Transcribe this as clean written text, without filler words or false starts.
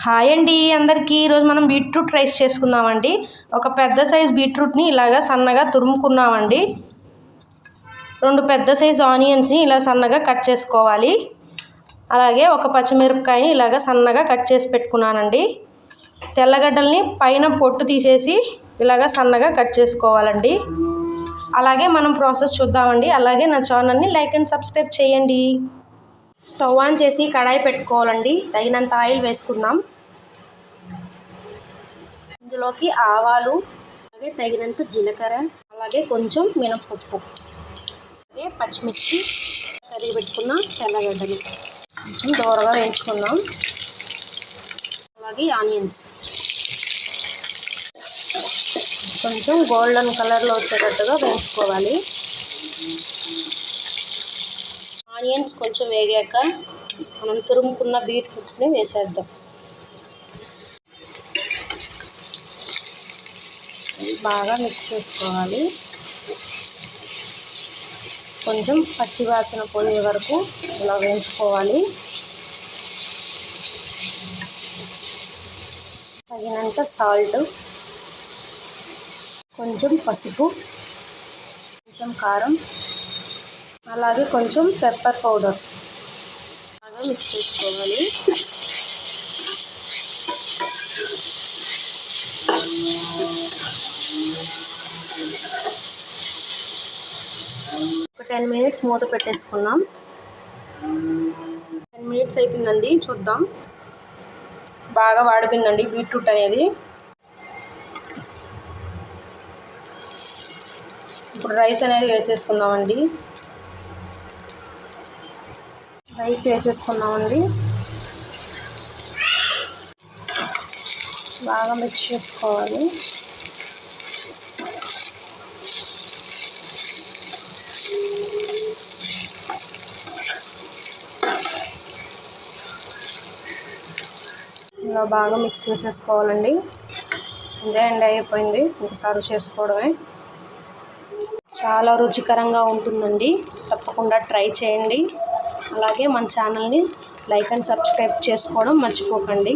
Hi అండి అందరికీ. ఈరోజు మనం బీట్రూట్ రైస్ చేసుకుందామండి. ఒక పెద్ద సైజ్ బీట్రూట్ని ఇలాగా సన్నగా తురుముకున్నామండి. 2 పెద్ద సైజ్ ఆనియన్స్ని ఇలా సన్నగా కట్ చేసుకోవాలి. అలాగే ఒక పచ్చిమిరపకాయని ఇలాగా సన్నగా కట్ చేసి పెట్టుకున్నానండి. తెల్లగడ్డల్ని పైన పొట్టు తీసేసి ఇలాగా సన్నగా కట్ చేసుకోవాలండి. అలాగే మనం ప్రాసెస్ చూద్దామండి. అలాగే నా ఛానల్ని లైక్ అండ్ సబ్స్క్రైబ్ చేయండి. స్టవ్ ఆన్ చేసి కడాయి పెట్టుకోవాలండి. తగినంత ఆయిల్ వేసుకుందాం. ఇందులోకి ఆవాలు, అలాగే తగినంత జీలకర్ర, అలాగే కొంచెం మినపప్పు, అలాగే పచ్చిమిర్చి, తరిగి పెట్టుకున్న తెల్లగడ్డలు కొంచెం దూరగా వేయించుకుందాం. అలాగే ఆనియన్స్ కొంచెం గోల్డెన్ కలర్లో వచ్చేటట్టుగా వేయించుకోవాలి. ఆనియన్స్ కొంచెం వేగాక మనం తురుముకున్న బీట్రూట్ని వేసేద్దాం. బాగా మిక్స్ చేసుకోవాలి. కొంచెం పచ్చి వాసన పోయే వరకు ఇలా వేయించుకోవాలి. తగినంత సాల్ట్, కొంచెం పసుపు, కొంచెం కారం, అలాగే కొంచెం పెప్పర్ పౌడర్ బాగా మిక్స్ చేసుకోవాలి. ఒక 10 మినిట్స్ మూత పెట్టేసుకున్నాం. 10 మినిట్స్ అయిపోయిందండి. చూద్దాం. బాగా వాడిపోయిందండి బీట్రూట్ అనేది. ఇప్పుడు రైస్ అనేది వేసేసుకుందామండి. బాగా మిక్స్ చేసుకోవాలి. ఇలా బాగా మిక్స్ చేసేసుకోవాలండి. ఇదే అండి, అయిపోయింది. ఇంకా సర్వ్ చేసుకోవడమే. చాలా రుచికరంగా ఉంటుందండి. తప్పకుండా ట్రై చేయండి. అలాగే మన ఛానల్ని లైక్ అండ్ సబ్స్క్రైబ్ చేసుకోవడం మర్చిపోకండి.